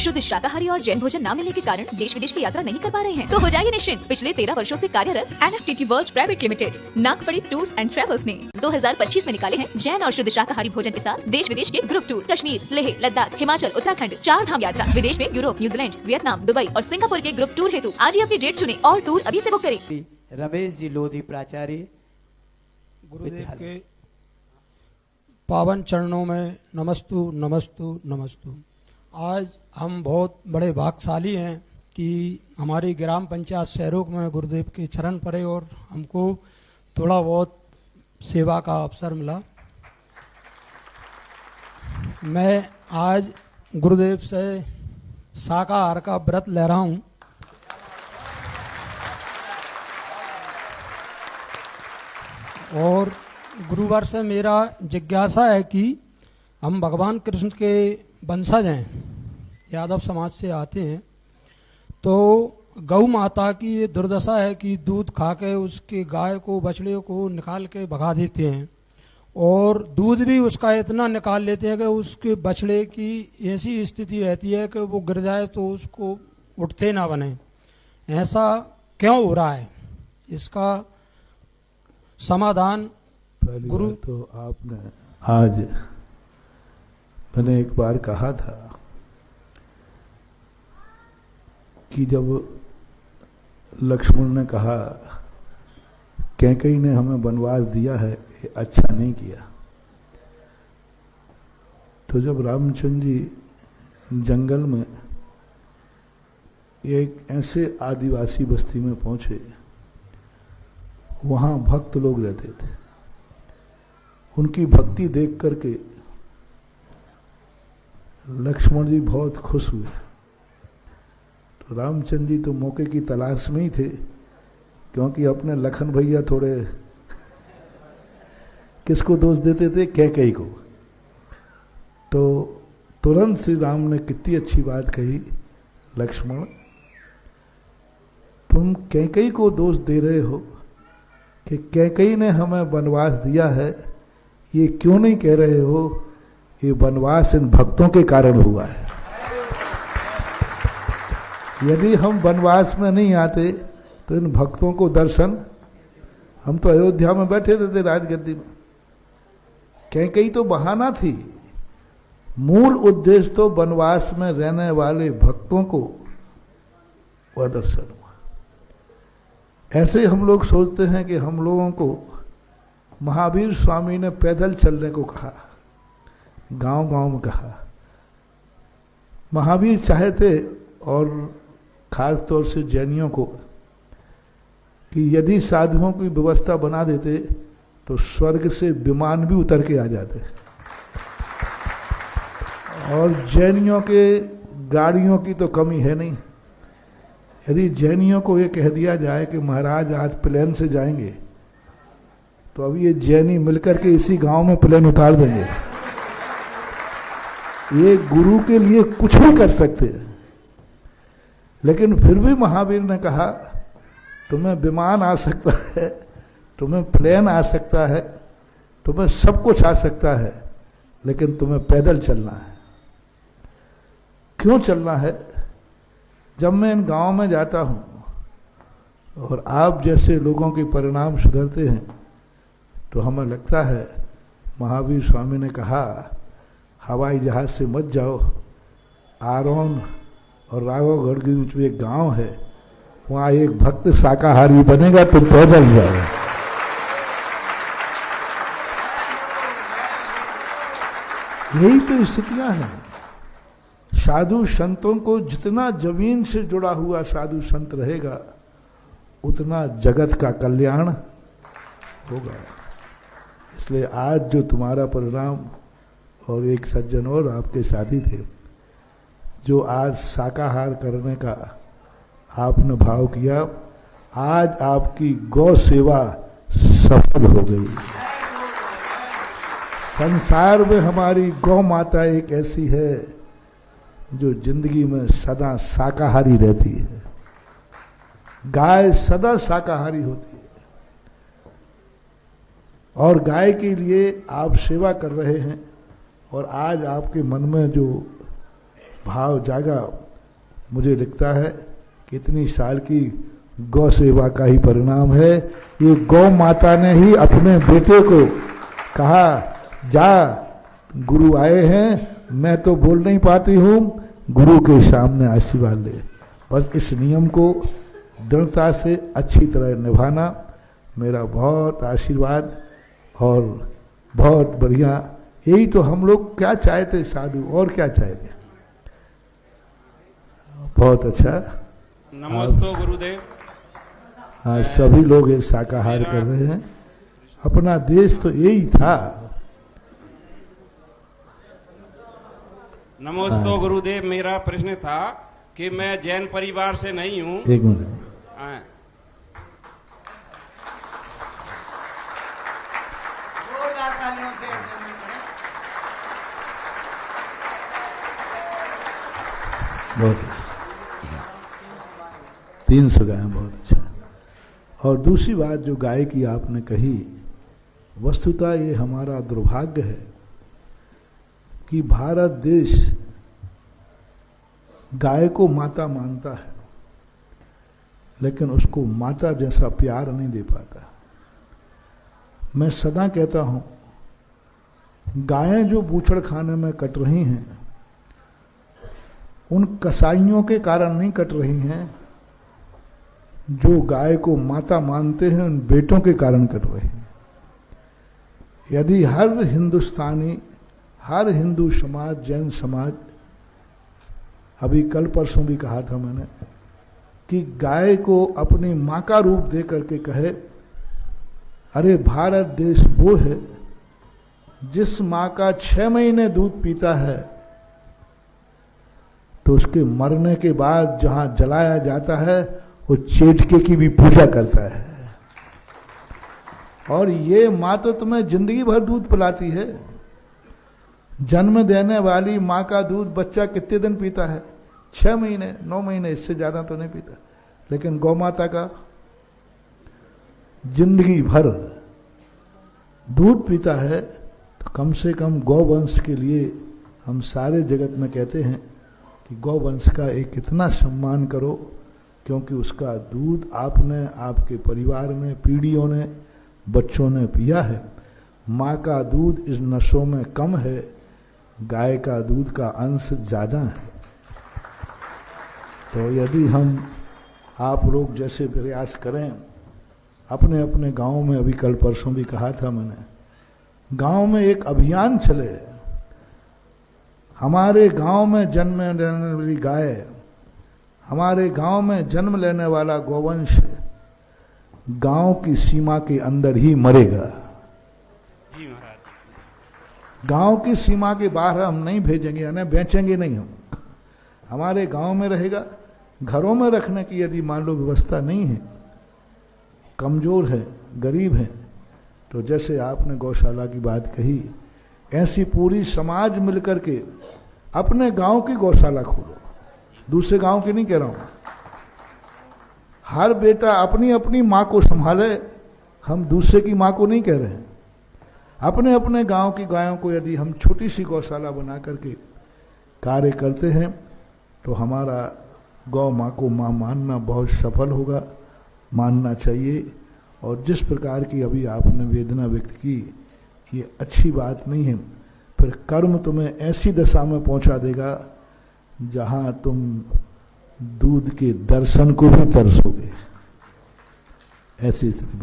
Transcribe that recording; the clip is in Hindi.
शुद्ध शाकाहारी और जैन भोजन न मिलने के कारण देश विदेश की यात्रा नहीं कर पा रहे हैं, तो हो जाइए निश्चिंत। पिछले 13 वर्षों से कार्यरत NFTT वर्ल्ड प्राइवेट लिमिटेड नागपड़ी टूर्स एंड ट्रेवल्स ने 2025 में निकाले हैं जैन और शुद्ध शाकाहारी भोजन के साथ देश विदेश के ग्रुप टूर। कश्मीर, लेह, लद्दाख, हिमाचल, उत्तराखंड, 4 धाम यात्रा, विदेश में यूरोप, न्यूजीलैंड, वियतनाम, दुबई और सिंगापुर के ग्रुप टूर हेतु आज ही अपनी डेट चुने और टूर अभी से बुक करें। रमेश जी लोधी प्राचार्य गुरुदेव के पावन चरणों में नमस्तु नमस्तु नमस्तु। आज हम बहुत बड़े भाग्यशाली हैं कि हमारी ग्राम पंचायत सहरोग में गुरुदेव के चरण पड़े और हमको थोड़ा बहुत सेवा का अवसर मिला। मैं आज गुरुदेव से शाकाहार का व्रत ले रहा हूँ और गुरुवार से मेरा जिज्ञासा है कि हम भगवान कृष्ण के वंशज हैं, यादव समाज से आते हैं, तो गौ माता की ये दुर्दशा है कि दूध खा के उसके गाय को बछड़े को निकाल के भगा देते हैं और दूध भी उसका इतना निकाल लेते हैं कि उसके बछड़े की ऐसी स्थिति रहती है कि वो गिर जाए तो उसको उठते ना बने। ऐसा क्यों हो रहा है? इसका समाधान गुरु तो आपने आज मैंने एक बार कहा था कि जब लक्ष्मण ने कहा कैकेयी ने हमें वनवास दिया है, ये अच्छा नहीं किया, तो जब रामचंद्र जी जंगल में एक ऐसे आदिवासी बस्ती में पहुंचे, वहां भक्त लोग रहते थे, उनकी भक्ति देख करके लक्ष्मण जी बहुत खुश हुए। तो रामचंद्र जी तो मौके की तलाश में ही थे, क्योंकि अपने लखन भैया थोड़े किसको दोष देते थे? कैकेयी को। तो तुरंत श्री राम ने कितनी अच्छी बात कही, लक्ष्मण तुम कैकेयी को दोष दे रहे हो कि कैकेयी ने हमें वनवास दिया है, ये क्यों नहीं कह रहे हो ये वनवास इन भक्तों के कारण हुआ है। यदि हम वनवास में नहीं आते तो इन भक्तों को दर्शन, हम तो अयोध्या में बैठे रहते राजगद्दी में। कैकेयी तो बहाना थी, मूल उद्देश्य तो वनवास में रहने वाले भक्तों को वह दर्शन हुआ। ऐसे हम लोग सोचते हैं कि हम लोगों को महावीर स्वामी ने पैदल चलने को कहा, गांव गांव में कहा। महावीर चाहे थे, और खास तौर से जैनियों को, कि यदि साधुओं की व्यवस्था बना देते तो स्वर्ग से विमान भी उतर के आ जाते, और जैनियों के गाड़ियों की तो कमी है नहीं। यदि जैनियों को ये कह दिया जाए कि महाराज आज प्लेन से जाएंगे, तो अभी ये जैनी मिलकर के इसी गांव में प्लेन उतार देंगे। ये गुरु के लिए कुछ भी कर सकते हैं, लेकिन फिर भी महावीर ने कहा तुम्हें विमान आ सकता है, तुम्हें प्लेन आ सकता है, तुम्हें सब कुछ आ सकता है, लेकिन तुम्हें पैदल चलना है। क्यों चलना है? जब मैं इन गांव में जाता हूं और आप जैसे लोगों के परिणाम सुधरते हैं, तो हमें लगता है महावीर स्वामी ने कहा हवाई जहाज से मत जाओ, आरोन और राघवगढ़ के बीच में एक गांव है, वहां एक भक्त शाकाहारी बनेगा तो पैदल जाओ। यही तो स्थितियां हैं। साधु संतों को जितना जमीन से जुड़ा हुआ साधु संत रहेगा, उतना जगत का कल्याण होगा। इसलिए आज जो तुम्हारा परिणाम, और एक सज्जन और आपके साथी थे जो आज शाकाहार करने का आपने भाव किया, आज आपकी गौ सेवा सफल हो गई। संसार में हमारी गौ माता एक ऐसी है जो जिंदगी में सदा शाकाहारी रहती है। गाय सदा शाकाहारी होती है, और गाय के लिए आप सेवा कर रहे हैं। और आज आपके मन में जो भाव जागा। मुझे लगता है कि इतनी साल की गौ सेवा का ही परिणाम है। ये गौ माता ने ही अपने बेटे को कहा, जा गुरु आए हैं, मैं तो बोल नहीं पाती हूं, गुरु के सामने आशीर्वाद ले। बस इस नियम को दृढ़ता से अच्छी तरह निभाना मेरा बहुत आशीर्वाद और बहुत बढ़िया। यही तो हम लोग क्या चाहते साधु, और क्या चाहते। बहुत अच्छा। नमस्ते गुरुदेव। आज सभी लोग एक शाकाहार कर रहे हैं। अपना देश तो यही था। नमस्ते गुरुदेव। मेरा प्रश्न था कि मैं जैन परिवार से नहीं हूँ। एक मिनट। बहुत अच्छा। 300 गाय, बहुत अच्छा। और दूसरी बात जो गाय की आपने कही, वस्तुतः ये हमारा दुर्भाग्य है कि भारत देश गाय को माता मानता है, लेकिन उसको माता जैसा प्यार नहीं दे पाता। मैं सदा कहता हूं, गायें जो बूचड़ खाने में कट रही हैं, उन कसाईयों के कारण नहीं कट रही हैं, जो गाय को माता मानते हैं उन बेटों के कारण कट रही हैं। यदि हर हिंदुस्तानी, हर हिंदू समाज, जैन समाज, अभी कल परसों भी कहा था मैंने कि गाय को अपनी मां का रूप दे करके कहे, अरे भारत देश वो है जिस मां का 6 महीने दूध पीता है तो उसके मरने के बाद जहां जलाया जाता है वो चेटके की भी पूजा करता है। और ये मां तो तुम्हें जिंदगी भर दूध पिलाती है। जन्म देने वाली मां का दूध बच्चा कितने दिन पीता है? 6 महीने, 9 महीने, इससे ज्यादा तो नहीं पीता। लेकिन गौ माता का जिंदगी भर दूध पीता है। तो कम से कम गौवंश के लिए हम सारे जगत में कहते हैं कि गौवंश का एक इतना सम्मान करो, क्योंकि उसका दूध आपने, आपके परिवार ने, पीढ़ियों ने, बच्चों ने पिया है। माँ का दूध इस नसों में कम है, गाय का दूध का अंश ज्यादा है। तो यदि हम आप लोग जैसे प्रयास करें, अपने अपने गांव में, अभी कल परसों भी कहा था मैंने, गांव में एक अभियान चले, हमारे गांव में जन्म लेने वाली गाय, हमारे गांव में जन्म लेने वाला गौवंश गांव की सीमा के अंदर ही मरेगा। जी महाराज। गांव की सीमा के बाहर हम नहीं भेजेंगे, यानी बेचेंगे नहीं हम। हमारे गांव में रहेगा। घरों में रखने की यदि मान लो व्यवस्था नहीं है, कमजोर है, गरीब है, तो जैसे आपने गौशाला की बात कही, ऐसी पूरी समाज मिलकर के अपने गांव की गौशाला खोलो। दूसरे गांव की नहीं कह रहा हूं। हर बेटा अपनी अपनी मां को संभाले। हम दूसरे की मां को नहीं कह रहे हैं। अपने अपने गांव की गायों को यदि हम छोटी सी गौशाला बना करके कार्य करते हैं तो हमारा गौ मां को मां मानना बहुत सफल होगा, मानना चाहिए। और जिस प्रकार की अभी आपने वेदना व्यक्त की, ये अच्छी बात नहीं है। फिर कर्म तुम्हें ऐसी दशा में पहुंचा देगा जहां तुम दूध के दर्शन को भी तरसोगे। ऐसी स्थिति